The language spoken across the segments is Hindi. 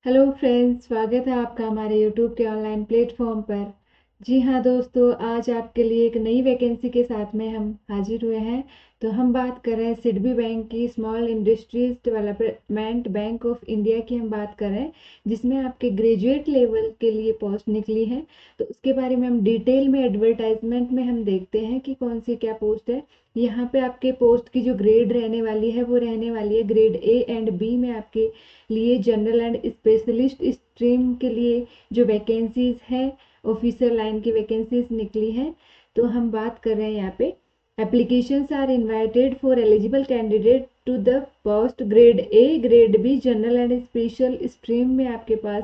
हेलो फ्रेंड्स, स्वागत है आपका हमारे यूट्यूब के ऑनलाइन प्लेटफॉर्म पर। जी हाँ दोस्तों, आज आपके लिए एक नई वैकेंसी के साथ में हम हाजिर हुए हैं। तो हम बात कर रहे हैं सिडबी बैंक की, small industries development bank of India की हम बात कर रहे हैं, जिसमें आपके ग्रेजुएट लेवल के लिए पोस्ट निकली है। तो उसके बारे में हम डिटेल में एडवर्टाइजमेंट में हम देखते हैं कि कौन सी क्या पोस्ट है। यहाँ पे आपके पोस्ट की जो ग्रेड रहने वाली है वो रहने वाली है ग्रेड ए एंड बी में। आपके लिए जनरल एंड स्पेशलिस्ट स्ट्रीम के लिए जो वैकेंसीज है, ऑफिसर लाइन की वैकेंसीज निकली हैं। तो हम बात कर रहे हैं यहाँ पे, applications are invited for eligible candidate to the post grade A grade B general and special stream में आपके पास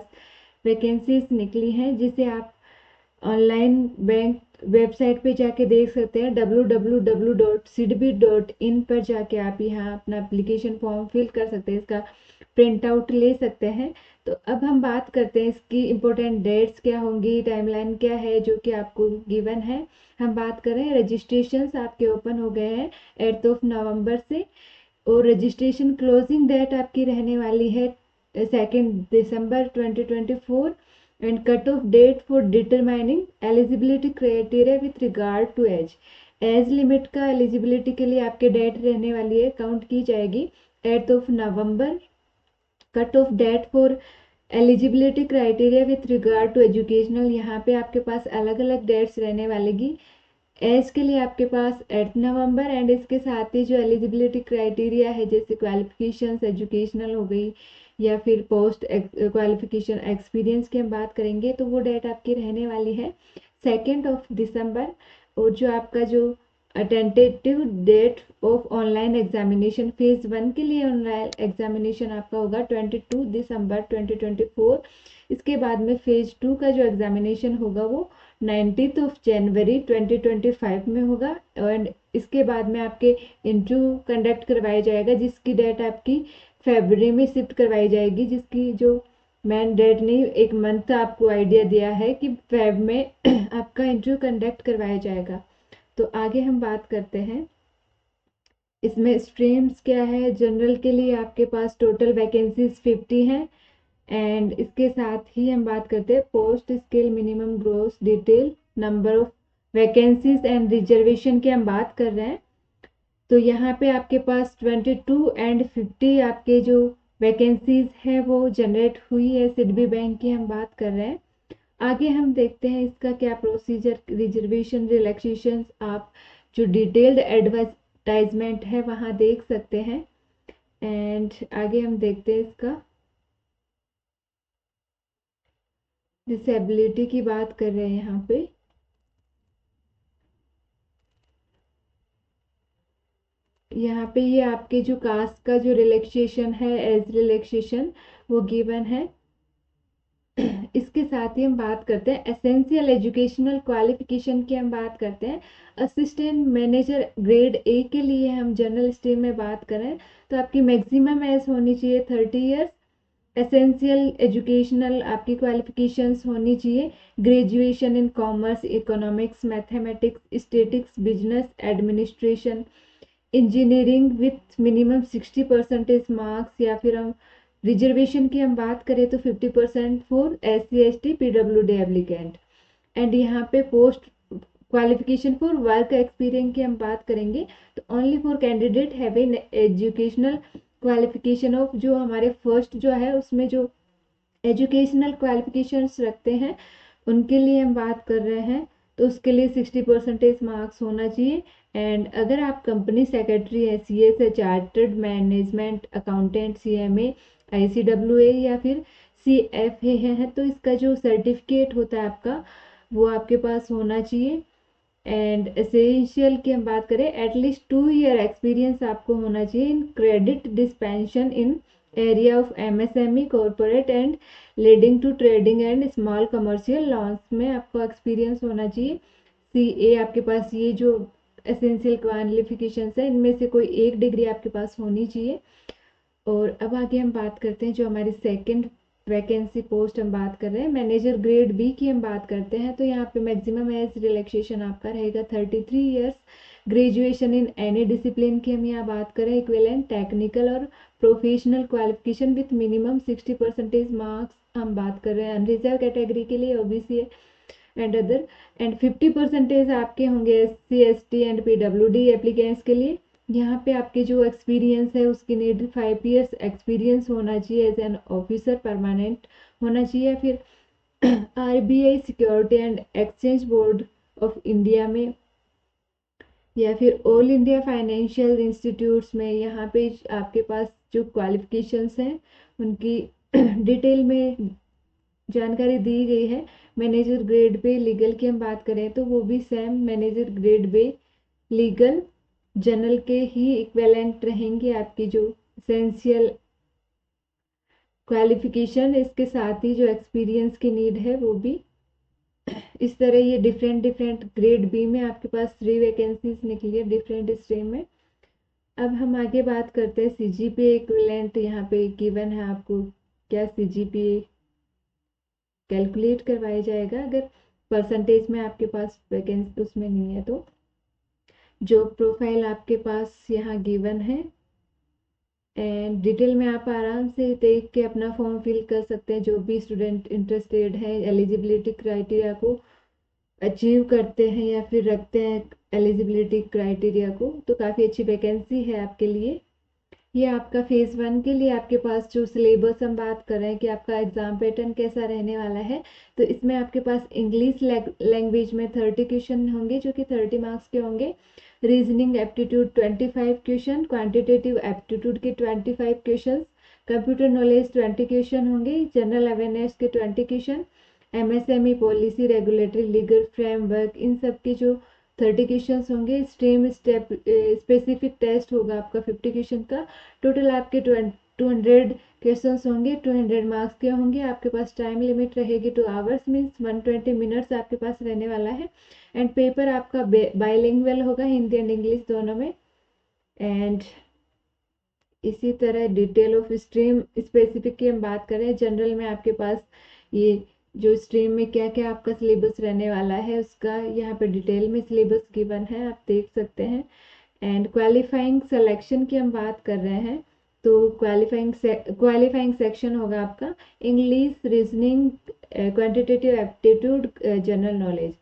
वैकेंसीज निकली हैं, जिसे आप ऑनलाइन बैंक वेबसाइट पे जाके देख सकते हैं। www.sidbi.in पर जाके आप यहाँ अपना एप्लीकेशन फॉर्म फिल कर सकते हैं, इसका प्रिंट आउट ले सकते हैं। तो अब हम बात करते हैं इसकी इम्पोर्टेंट डेट्स क्या होंगी, टाइमलाइन क्या है जो कि आपको गिवन है। हम बात करें, रजिस्ट्रेशन आपके ओपन हो गए हैं 8 नवंबर से, और रजिस्ट्रेशन क्लोजिंग डेट आपकी रहने वाली है 2 दिसंबर 2024। and cutoff date for determining eligibility criteria with regard to age। Age limit का एलिजिबिलिटी के लिए आपके डेट रहने वाली है, काउंट की जाएगी 8 नवंबर। Cut off date for eligibility criteria with regard to educational, यहाँ पे आपके पास अलग अलग डेट्स रहने वालेगी। एज के लिए आपके पास 8 नवंबर, एंड इसके साथ ही जो एलिजिबिलिटी क्राइटेरिया है, जैसे क्वालिफिकेशंस एजुकेशनल हो गई या फिर पोस्ट क्वालिफिकेशन एक्सपीरियंस की हम बात करेंगे, तो वो डेट आपकी रहने वाली है 2 दिसंबर। और जो आपका जो tentative date of online examination phase 1 के लिए ऑनलाइन एग्जामिनेशन आपका होगा 22 दिसंबर 2024। इसके बाद में फेज 2 का जो एग्जामिनेशन होगा वो 19 जनवरी 2025 में होगा। एंड इसके बाद में आपके इंटरव्यू कंडक्ट करवाया जाएगा, जिसकी डेट आपकी फरवरी में शिफ्ट करवाई जाएगी, जिसकी जो मैन डेट नहीं, एक मंथ आपको आइडिया दिया है कि फेब में आपका इंटरव्यू कंडक्ट करवाया जाएगा। तो आगे हम बात करते हैं, इसमें स्ट्रीम्स क्या है। जनरल के लिए आपके पास टोटल वैकेंसीज 50 हैं। एंड इसके साथ ही हम बात करते हैं post skill minimum gross detail number of vacancies and reservation की हम बात कर रहे हैं। तो यहाँ पे आपके पास 22 एंड 50 आपके जो वैकेंसीज है वो जनरेट हुई है सिडबी बैंक की, हम बात कर रहे हैं। आगे हम देखते हैं इसका क्या प्रोसीजर, रिजर्वेशन रिलैक्सेशन आप जो डिटेल्ड एडवर्टाइजमेंट है वहाँ देख सकते हैं। एंड आगे हम देखते हैं इसका डिसेबिलिटी की बात कर रहे हैं यहाँ पे। यहाँ पे ये आपके जो कास्ट का जो रिलैक्सेशन है, एज रिलैक्सेशन, वो गिवन है। इसके साथ ही हम बात करते हैं एसेंशियल एजुकेशनल क्वालिफिकेशन की, हम बात करते हैं असिस्टेंट मैनेजर ग्रेड ए के लिए। हम जनरल स्ट्रीम में बात करें तो आपकी मैक्सिमम एज होनी चाहिए 30 ईयर्स। एसेंशियल एजुकेशनल आपकी क्वालिफिकेशंस होनी चाहिए graduation in commerce, economics, mathematics, statistics, business administration, engineering with minimum 60% marks, या फिर हम रिजर्वेशन की हम बात करें तो 50% for SC ST PWD applicant. And यहाँ पे post qualification for work experience की हम बात करेंगे तो only for candidate have in educational qualification of, जो हमारे फर्स्ट जो है उसमें जो एजुकेशनल क्वालिफिकेशंस रखते हैं उनके लिए हम बात कर रहे हैं। तो उसके लिए 60% मार्क्स होना चाहिए। एंड अगर आप कंपनी सेक्रेटरी है, CS है, chartered management accountant, CMA, ICWA या फिर CFA है, तो इसका जो सर्टिफिकेट होता है आपका वो आपके पास होना चाहिए। एंड एसेंशियल की हम बात करें, एटलीस्ट 2 ईयर एक्सपीरियंस आपको होना चाहिए in credit dispensation in area of MSME corporate and leading to trading and small commercial loans में आपको एक्सपीरियंस होना चाहिए। CA आपके पास ये जो एसेंशियल क्वालिफिकेशंस है इनमें से कोई एक डिग्री आपके पास होनी चाहिए। और अब आगे हम बात करते हैं जो हमारी सेकंड वैकेंसी पोस्ट हम बात कर रहे हैं, मैनेजर ग्रेड बी की हम बात करते हैं। तो यहाँ पे मैक्सिमम एज रिलैक्सेशन आपका रहेगा 33 years. Graduation in any discipline की हम यहाँ बात करें, इक्विवेलेंट टेक्निकल और professional qualification with minimum 60% marks हम बात कर रहे हैं। अनरिजर्व कैटेगरी के लिए ओबीसी एंड अदर, एंड 50% आपके होंगे SC ST and PWD applicants के लिए। यहाँ पे आपके जो एक्सपीरियंस है उसकी नीड 5 years एक्सपीरियंस होना चाहिए एज एन ऑफिसर, परमानेंट होना चाहिए। फिर RBI security and exchange board of India में या फिर ऑल इंडिया फाइनेंशियल इंस्टीट्यूट्स में, यहाँ पे आपके पास जो क्वालिफिकेशंस हैं उनकी डिटेल में जानकारी दी गई है। मैनेजर ग्रेड पे लीगल की हम बात करें तो वो भी same manager grade pay legal general के ही इक्विवेलेंट रहेंगे आपकी जो एसेंशियल क्वालिफिकेशन, इसके साथ ही जो एक्सपीरियंस की नीड है वो भी। इस तरह ये डिफरेंट ग्रेड बी में आपके पास 3 वैकेंसीज निकली है डिफरेंट स्ट्रीम में। अब हम आगे बात करते हैं CGPA इक्विवेलेंट। यहाँ पे गिवन है आपको क्या CGPA कैलकुलेट करवाया जाएगा अगर परसेंटेज में आपके पास वैकेंसी उसमें नहीं है तो। जो प्रोफाइल आपके पास यहाँ गिवन है एंड डिटेल में आप आराम से देख के अपना फॉर्म फिल कर सकते हैं। जो भी स्टूडेंट इंटरेस्टेड है, एलिजिबिलिटी क्राइटेरिया को अचीव करते हैं या फिर रखते हैं एलिजिबिलिटी क्राइटेरिया को, तो काफ़ी अच्छी वैकेंसी है आपके लिए। ये आपका फेज़ 1 के लिए आपके पास जो सिलेबस हम बात कर रहे हैं कि आपका एग्ज़ाम पैटर्न कैसा रहने वाला है, तो इसमें आपके पास इंग्लिश लैंग्वेज में 30 क्वेश्चन होंगे जो कि 30 मार्क्स के होंगे। Reasoning aptitude 25 question, quantitative aptitude के 25 क्वेश्चन, कंप्यूटर नॉलेज 20 क्वेश्चन होंगे, जनरल अवेयरनेस के 20 question, MSME policy, regulatory, legal framework, इन सब के जो 30 क्वेश्चन होंगे। स्ट्रीम स्पेसिफिक टेस्ट होगा आपका 50 क्वेश्चन का। टोटल आपके 200 क्वेश्चन होंगे, 200 मार्क्स के होंगे। आपके पास टाइम लिमिट रहेगी 2 आवर्स मीन्स 120 मिनट्स आपके पास रहने वाला है। एंड पेपर आपका बाइलिंगुअल होगा, हिंदी एंड इंग्लिश दोनों में। एंड इसी तरह डिटेल ऑफ स्ट्रीम स्पेसिफिक की हम बात करें, जनरल में आपके पास ये जो स्ट्रीम में क्या क्या आपका सिलेबस रहने वाला है उसका यहाँ पे डिटेल में सिलेबस गिवन है, आप देख सकते हैं। एंड क्वालिफाइंग सिलेक्शन की हम बात कर रहे हैं तो क्वालिफाइंग सेक्शन होगा आपका English, reasoning, quantitative aptitude, general knowledge.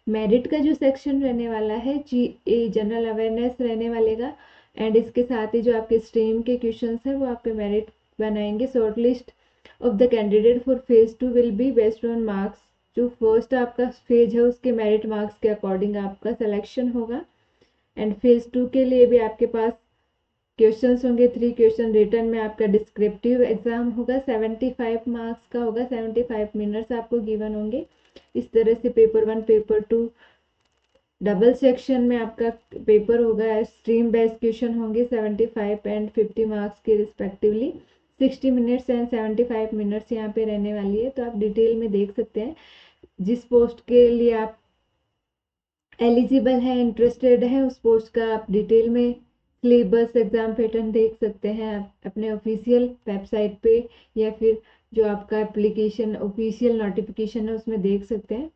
Merit का जो सेक्शन रहने वाला है जनरल अवेयरनेस रहने वालेगा। एंड इसके साथ ही जो आपके स्ट्रीम के क्वेश्चंस हैं वो आपके मेरिट बनाएंगे। Short list of the candidate for phase 2 will be based on marks. जो फर्स्ट आपका फेज है उसके मेरिट मार्क्स के अकॉर्डिंग आपका सिलेक्शन होगा। एंड फेज 2 के लिए भी आपके पास क्वेश्चंस होंगे 3 क्वेश्चन। रिटर्न में आपका डिस्क्रिप्टिव एग्जाम होगा, 75 मार्क्स का होगा, 75 मिनट्स आपको गिवन होंगे। इस तरह से पेपर 1 पेपर 2 डबल सेक्शन में आपका पेपर होगा। स्ट्रीम बेस्ड क्वेश्चन होंगे 75 एंड 50 मार्क्स के रिस्पेक्टिवली। 60 मिनट्स एंड 75 मिनट्स यहाँ पे रहने वाली है, तो आप डिटेल में देख सकते हैं जिस पोस्ट के लिए आप एलिजिबल है, इंटरेस्टेड है, उस पोस्ट का आप डिटेल में सिलेबस, एग्जाम पैटर्न देख सकते हैं अपने ऑफिशियल वेबसाइट पे या फिर जो आपका एप्लीकेशन ऑफिशियल नोटिफिकेशन है उसमें देख सकते हैं।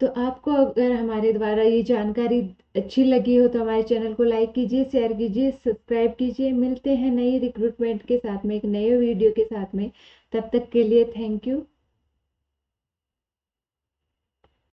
तो आपको अगर हमारे द्वारा ये जानकारी अच्छी लगी हो तो हमारे चैनल को लाइक कीजिए, शेयर कीजिए, सब्सक्राइब कीजिए। मिलते हैं नई रिक्रूटमेंट के साथ में, एक नए वीडियो के साथ में। तब तक के लिए थैंक यू।